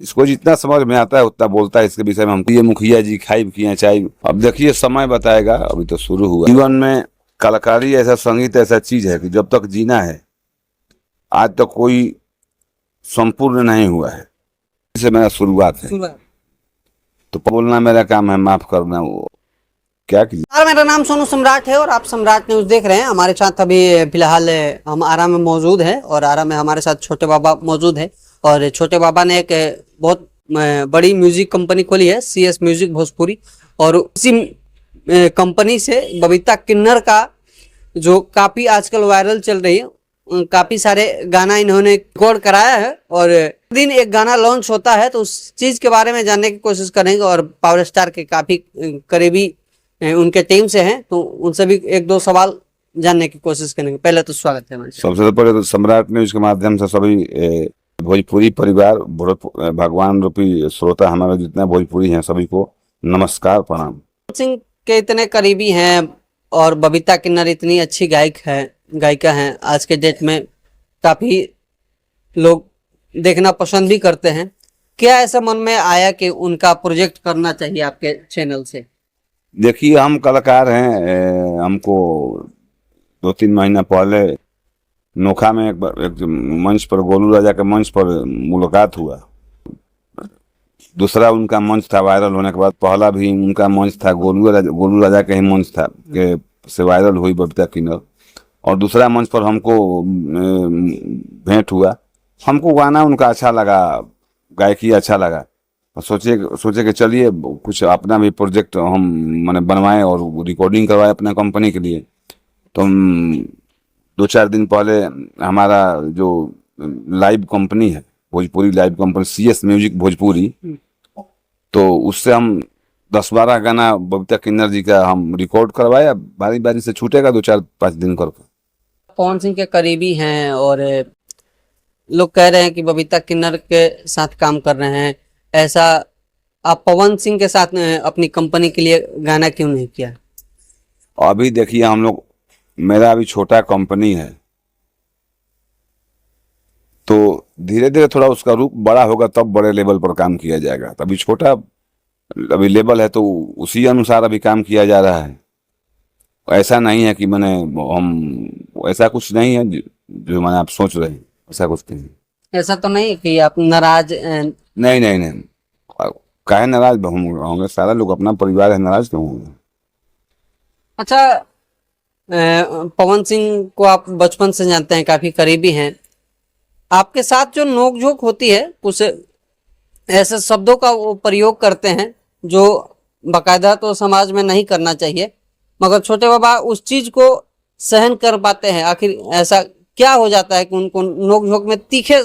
इसको जितना समझ में आता है उतना बोलता है इसके विषय में। हम ये मुखिया जी खाई किए चाय, अब देखिए समय बताएगा, अभी तो शुरू हुआ। जीवन में कलाकारी ऐसा, संगीत ऐसा चीज है कि जब तक जीना है, आज तक कोई संपूर्ण नहीं हुआ है। इससे मेरा शुरुआत है, तो बोलना मेरा काम है, माफ करना वो क्या कीजिए। यार मेरा नाम सोनू सम्राट है और आप सम्राट न्यूज देख रहे हैं। हमारे साथ अभी फिलहाल हम आरा में मौजूद हैं और आरा में हमारे साथ छोटे बाबा मौजूद है। और छोटे बाबा ने एक बहुत बड़ी म्यूजिक कंपनी खोली है, CS म्यूजिक भोजपुरी। और उसी कंपनी से बबीता किन्नर का जो काफी आजकल वायरल चल रही है, काफी सारे गाना इन्होंने रिकॉर्ड कराया है। और दिन एक गाना लॉन्च होता है तो उस चीज के बारे में जानने की कोशिश करेंगे। और पावर स्टार के काफी करीबी उनके टीम से हैं, तो उनसे भी एक दो सवाल जानने की कोशिश करेंगे। पहले तो स्वागत है हमारे साथ। सबसे पहले तो सम्राट न्यूज के माध्यम से सभी भोजपुरी परिवार, भगवान रूपी श्रोता हमारे जितने भोजपुरी हैं सभी को नमस्कार, प्रणाम। सिंह के इतने करीबी हैं और बबीता किन्नर इतनी अच्छी गायिका हैं, आज के डेट में काफी लोग देखना पसंद भी करते हैं। क्या ऐसा मन में आया कि उनका प्रोजेक्ट करना चाहिए आपके चैनल से? देखिए, हम कलाकार हैं। हमको 2-3 महीना पहले नोखा में एक मंच पर, गोलू राजा के मंच पर मुलाकात हुआ। दूसरा उनका मंच था वायरल होने के बाद, पहला भी उनका मंच था गोलू राजा का ही मंच था कि से वायरल हुई बबीता किन्नर। और दूसरा मंच पर हमको भेंट हुआ। हमको गाना उनका अच्छा लगा, गायकी अच्छा लगा। सोचे कि चलिए कुछ अपना भी प्रोजेक्ट हम मैंने बनवाएं और रिकॉर्डिंग करवाएं अपने कंपनी के लिए। तो 2-4 दिन पहले हमारा जो लाइव कंपनी है, Bhojpuri live company CS music Bhojpuri, तो उससे हम 10-12 गाना बबीता किन्नर जी का हम रिकॉर्ड करवाया। बारी बारी से छूटेगा 2-4-5 दिन करके। पवन सिंह के करीबी हैं और लोग कह रहे हैं कि बबीता किन्नर के साथ काम कर रहे हैं। ऐसा आप पवन सिंह के साथ अपनी कंपनी के लिए गाना क्यों नहीं किया? अभी देखिए, हम लोग, मेरा अभी छोटा कंपनी है, तो धीरे धीरे थोड़ा उसका रूप बड़ा होगा तब बड़े लेवल पर काम किया जाएगा। अभी छोटा अभी लेवल है तो उसी अनुसार अभी काम किया जा रहा है। ऐसा नहीं है कि मैंने हम ऐसा कुछ नहीं है जो मैंने आप सोच रहे हैं, ऐसा कुछ नहीं। ऐसा तो नहीं कि आप नाराज? नहीं नहीं नहीं, काहे नाराज होंगे? सारा लोग अपना परिवार है, नाराज क्यों होंगे? अच्छा, पवन सिंह को आप बचपन से जानते हैं, काफी करीबी हैं। आपके साथ जो नोकझोंक होती है, कुछ ऐसे शब्दों का वो प्रयोग करते हैं जो बाकायदा तो समाज में नहीं करना चाहिए, मगर छोटे बाबा उस चीज को सहन कर पाते हैं। आखिर ऐसा क्या हो जाता है कि उनको नोकझोंक में तीखे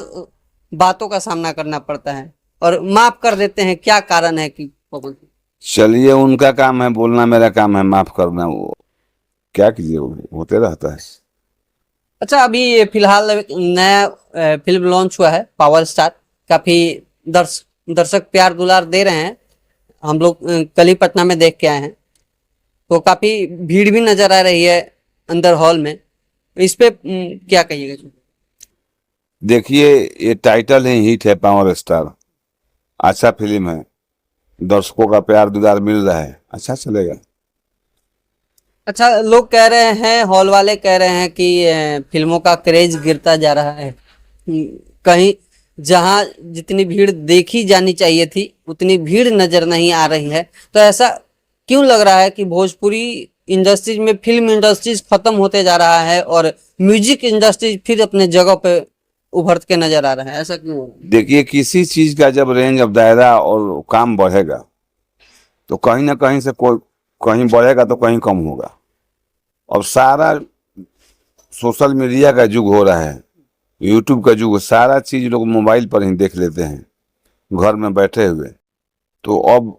बातों का सामना करना पड़ता है और माफ कर देते हैं? क्या कारण है कि पवन सिंह? चलिए, उनका काम है बोलना, मेरा काम है माफ करना। वो क्या कीजिए, होते रहता है। अच्छा, अभी फिलहाल एक नया फिल्म लॉन्च हुआ है, पावर स्टार। काफी दर्शक प्यार दुलार दे रहे हैं। हम लोग कल ही पटना में देख के आए हैं, तो काफी भीड़ भी नजर आ रही है अंदर हॉल में। इस पे क्या कहिएगा? देखिए, ये टाइटल ही हिट है, पावर स्टार। अच्छा फिल्म है, दर्शकों का प्यार दुलार मिल रहा है, अच्छा चलेगा। अच्छा, लोग कह रहे हैं, हॉल वाले कह रहे हैं कि फिल्मों का क्रेज गिरता जा रहा है। कहीं जहां जितनी भीड़ देखी जानी चाहिए थी उतनी भीड़ नजर नहीं आ रही है। तो ऐसा क्यों लग रहा है कि भोजपुरी इंडस्ट्रीज में फिल्म इंडस्ट्रीज खत्म होते जा रहा है और म्यूजिक इंडस्ट्रीज फिर अपने जगह पे उभर के नजर आ रहा है? ऐसा क्यों हो रहा है? देखिए, किसी चीज का जब रेंज, अब दायरा और काम बढ़ेगा तो कहीं ना कहीं से कोई कहीं बढ़ेगा तो कहीं कम होगा। अब सारा सोशल मीडिया का युग हो रहा है, यूट्यूब का युग, सारा चीज लोग मोबाइल पर ही देख लेते हैं घर में बैठे हुए। तो अब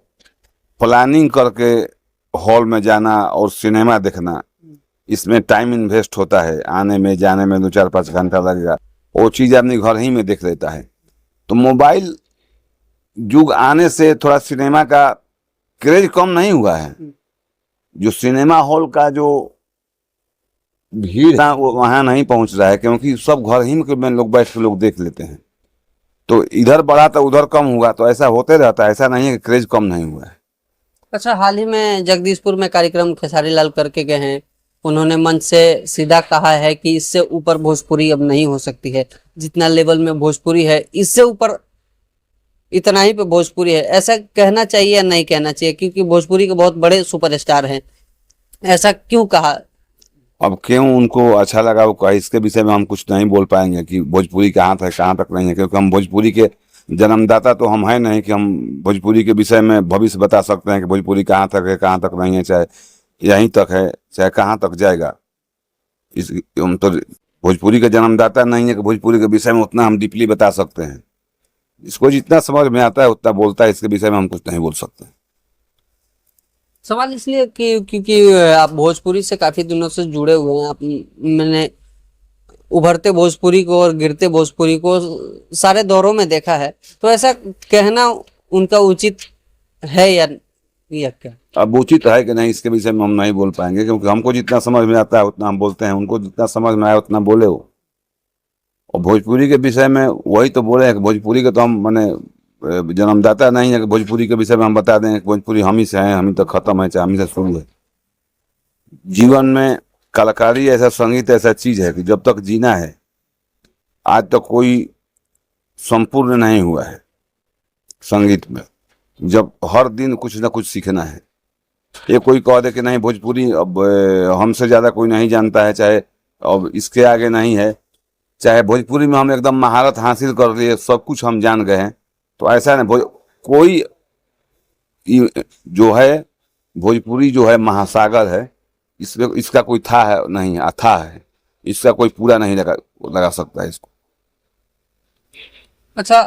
प्लानिंग करके हॉल में जाना और सिनेमा देखना, इसमें टाइम इन्वेस्ट होता है, आने में जाने में 2-4-5 घंटा लगेगा। वो चीज़ आदमी घर ही में देख लेता है। तो मोबाइल युग आने से थोड़ा सिनेमा का क्रेज कम नहीं हुआ है। जो सिनेमा हॉल का जो भीड़ है वो वहाँ नहीं पहुँच रहा है, क्योंकि सब घर ही में लोग बैठ के लोग देख लेते हैं। तो इधर बढ़ा तो उधर कम हुआ, तो ऐसा होते रहता है, ऐसा नहीं है कि क्रेज कम नहीं हुआ है। अच्छा, हाल ही में जगदीशपुर में कार्यक्रम खेसारी लाल करके गए हैं। उन्होंने मंच से सीधा कहा है कि इससे ऊपर भोजपुरी अब नहीं हो सकती है। जितना लेवल में भोजपुरी है, इससे ऊपर इतना ही पे भोजपुरी है। ऐसा कहना चाहिए या नहीं कहना चाहिए? क्योंकि भोजपुरी के बहुत बड़े सुपरस्टार हैं। ऐसा क्यों कहा? अब क्यों उनको अच्छा लगा वो कहा, इसके विषय में हम कुछ नहीं बोल पाएंगे कि भोजपुरी कहाँ तक कहाँ तक नहीं है, क्योंकि हम भोजपुरी के जन्मदाता तो हम हैं नहीं कि हम भोजपुरी के विषय में भविष्य बता सकते हैं कि भोजपुरी कहाँ तक है, कहाँ तक नहीं है, चाहे यहीं तक है, चाहे कहाँ तक जाएगा। इस हम तो भोजपुरी के जन्मदाता नहीं है कि भोजपुरी के विषय में उतना हम डीपली बता सकते हैं। इसको जितना समझ में आता है उतना बोलता है, इसके विषय में हम कुछ नहीं बोल सकते। सवाल इसलिए कि क्योंकि आप भोजपुरी से काफी दिनों से जुड़े हुए हैं। आप मैंने उभरते भोजपुरी को और गिरते भोजपुरी को सारे दौरों में देखा है। तो ऐसा कहना उनका उचित है या क्या? अब उचित है कि नहीं इसके विषय में हम नहीं बोल पाएंगे, क्योंकि हमको जितना समझ में आता है उतना हम बोलते हैं, उनको जितना समझ में आया उतना बोले वो। और भोजपुरी के विषय में वही तो बोले हैं कि भोजपुरी के तो हम माने जन्मदाता नहीं है कि भोजपुरी के विषय में हम बता दें कि भोजपुरी हम ही से हैं, हम ही तक खत्म है, चाहे हम ही से शुरू है। जीवन में कलाकारी ऐसा, संगीत ऐसा चीज है कि जब तक जीना है, आज तक कोई संपूर्ण नहीं हुआ है संगीत में। जब हर दिन कुछ ना कुछ सीखना है। ये कोई कह दे कि नहीं भोजपुरी अब हमसे ज्यादा कोई नहीं जानता है, चाहे अब इसके आगे नहीं है, चाहे भोजपुरी में हम एकदम महारत हासिल कर लिए, सब कुछ हम जान गए हैं, तो ऐसा नहीं। कोई जो है भोजपुरी जो है महासागर है, इसमें इसका कोई था है नहीं, अथाह है, इसका कोई पूरा नहीं लगा सकता है इसको। अच्छा,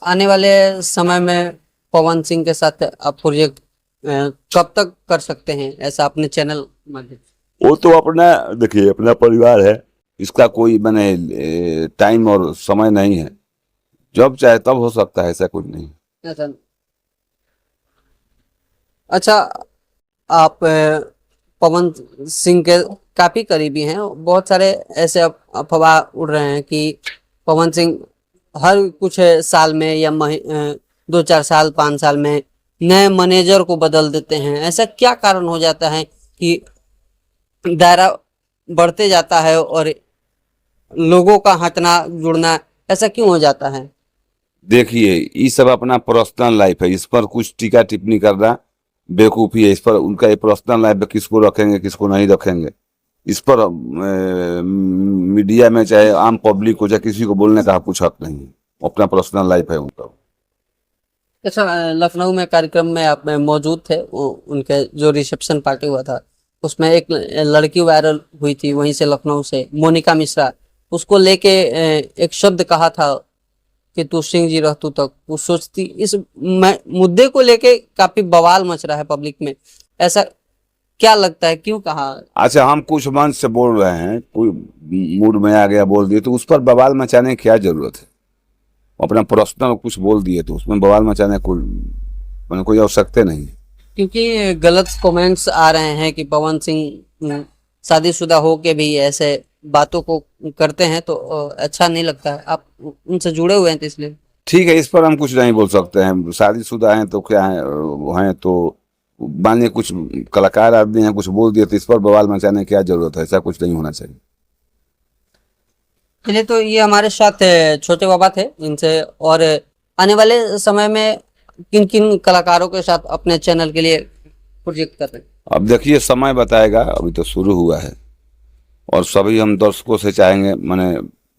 आने वाले समय में पवन सिंह के साथ आप प्रोजेक्ट कब तक कर सकते हैं ऐसा अपने चैनल माध्यम? वो तो अपना देखिए, अपना परिवार है, इसका कोई मैंने टाइम और समय नहीं है, जब चाहे तब हो सकता है, ऐसा कुछ नहीं। अच्छा, आप पवन सिंह के काफी करीबी हैं। बहुत सारे ऐसे अफवाह उड़ रहे हैं कि पवन सिंह हर कुछ साल में या 2-4 साल 5 साल में नए मैनेजर को बदल देते हैं। ऐसा क्या कारण हो जाता है कि दायरा बढ़ते जाता है और लोगों का हटना जुड़ना, ऐसा क्यों हो जाता है? देखिए, ये सब अपना पर्सनल लाइफ है, इस पर कुछ टीका टिप्पणी करना बेवकूफ़ी है। इस पर उनका ये पर्सनल लाइफ है, किसको रखेंगे किसको नहीं रखेंगे, इस पर मीडिया में चाहे आम पब्लिक को चाहे किसी को बोलने का कुछ हक नहीं है। अपना पर्सनल लाइफ है उनका। अच्छा, लखनऊ में कार्यक्रम में आप मौजूद थे। उनके जो रिसेप्शन पार्टी हुआ था उसमें एक लड़की वायरल हुई थी, वहीं से लखनऊ से, मोनिका मिश्रा। उसको लेके एक शब्द कहा था कि तू सिंह जी रहतू तक वो सोचती। इस मुद्दे को लेके काफी बवाल मच रहा है पब्लिक में। ऐसा क्या लगता है, क्यों कहा? अच्छा, हम कुछ मंच से बोल रहे हैं, कोई मूड में आ गया बोल दिए, तो उस पर बवाल मचाने की क्या जरूरत है? अपना पर्सनल कुछ बोल दिए तो उसमें बवाल मचाने कोई आवश्यकता नहीं है। क्योंकि गलत कमेंट्स आ रहे हैं कि पवन सिंह शादीशुदा हो के भी ऐसे बातों को करते हैं, तो अच्छा नहीं लगता है। आप उनसे जुड़े हुए हैं तो इसलिए ठीक है, इस पर हम कुछ नहीं बोल सकते हैं। शादीशुदा हैं तो क्या है, हैं तो मानिए कुछ कलाकार आदमी हैं, कुछ बोल दिए तो इस पर बवाल मचाने की क्या जरूरत है? ऐसा कुछ नहीं होना चाहिए। चलिए, तो ये हमारे साथ छोटे बाबा थे। इनसे और आने वाले समय में किन किन कलाकारों के साथ अपने चैनल के लिए प्रोजेक्ट कर रहे हैं? अब देखिए, समय बताएगा, अभी तो शुरू हुआ है। और सभी हम दर्शकों से चाहेंगे, माने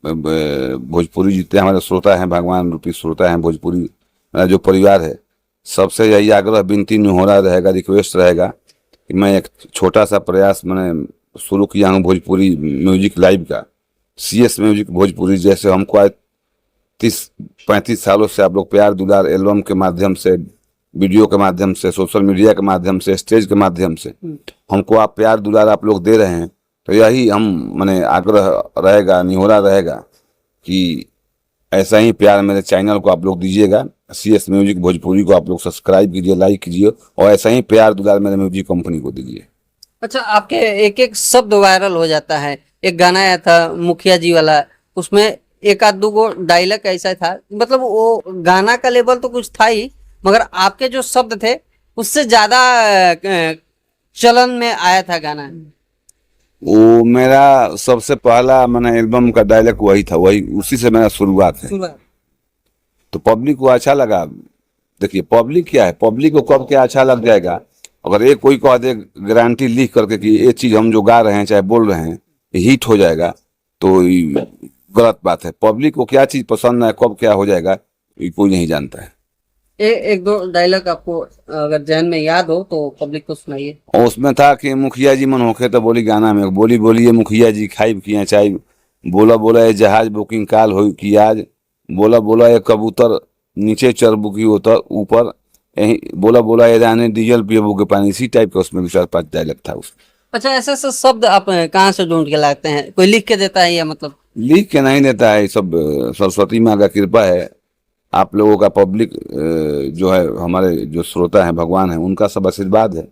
भोजपुरी जितने हमारे श्रोता हैं, भगवान रूपी श्रोता हैं, भोजपुरी मेरा जो परिवार है, सबसे यही आग्रह विनती निहोरा रहेगा, रिक्वेस्ट रहेगा कि मैं एक छोटा सा प्रयास मैंने शुरू किया हूँ भोजपुरी म्यूजिक लाइव का। CS म्यूजिक भोजपुरी, जैसे हमको आज 30-35 सालों से आप लोग प्यार दुलार एल्बम के माध्यम से, वीडियो के माध्यम से, सोशल मीडिया के माध्यम से, स्टेज के माध्यम से हमको आप प्यार दुलार आप लोग दे रहे हैं, तो यही हम माने आग्रह रहेगा, निहोरा रहेगा कि ऐसा ही प्यार मेरे चैनल को आप लोग दीजिएगा। CS म्यूजिक भोजपुरी को आप लोग सब्सक्राइब कीजिए, लाइक कीजिए, और ऐसा ही प्यार दुलार मेरे म्यूजिक कंपनी को दीजिए। अच्छा, आपके एक एक शब्द वायरल हो जाता है। एक गाना आया था मुखिया जी वाला, उसमें एक आध दो गो डायलॉग ऐसा था, मतलब वो गाना का लेवल तो कुछ था ही, मगर आपके जो शब्द थे उससे ज्यादा चलन में आया था गाना। वो मेरा सबसे पहला मैंने एल्बम का डायलॉग वही था, वही उसी से मेरा शुरुआत है। शुरुआत। तो पब्लिक को अच्छा लगा। देखिए पब्लिक क्या है, पब्लिक को कब क्या अच्छा लग जाएगा, अगर एक कोई कह दे गारंटी लिख करके कि ये चीज हम जो गा रहे हैं चाहे बोल रहे हैं हिट हो जाएगा, तो ये गलत बात है। पब्लिक को क्या चीज पसंद है, कब क्या हो जाएगा, ये कोई नहीं जानता है। एक दो डायलॉग आपको अगर जहन में याद हो तो पब्लिक को सुनाइए। और उसमें था कि मुखिया जी मन होके तो बोली गाना में, बोली बोलिए मुखिया जी खाइब किया चाय, बोला बोला ये जहाज बुकिंग काल हो कि आज, बोला बोला ये कबूतर नीचे चरबू की उतर ऊपर, यही बोला बोला ये रानी डीजल पियबू के पानी, इसी टाइप का उसमें 4-5 डायलॉग था उसमें। अच्छा, ऐसे ऐसे शब्द आप कहाँ से ढूंढ के लाते हैं? कोई लिख के देता है या मतलब? लिख के नहीं देता है, ये सब सरस्वती माँ का कृपा है, आप लोगों का पब्लिक जो है, हमारे जो श्रोता हैं भगवान हैं, उनका सब आशीर्वाद है।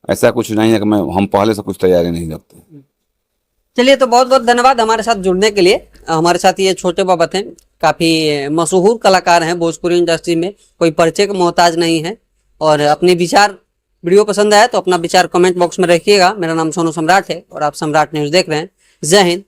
ऐसा कुछ नहीं है कि हम पहले से कुछ तैयारी नहीं रखते। चलिए, तो बहुत बहुत धन्यवाद हमारे साथ जुड़ने के लिए। हमारे साथ ये छोटे बाबा थे, काफी मशहूर कलाकार हैं भोजपुरी इंडस्ट्री में, कोई परिचय का मोहताज नहीं है। और अपने विचार, वीडियो पसंद आया तो अपना विचार कमेंट बॉक्स में रखिएगा। मेरा नाम सोनू सम्राट है और आप सम्राट न्यूज देख रहे हैं। जय हिंद,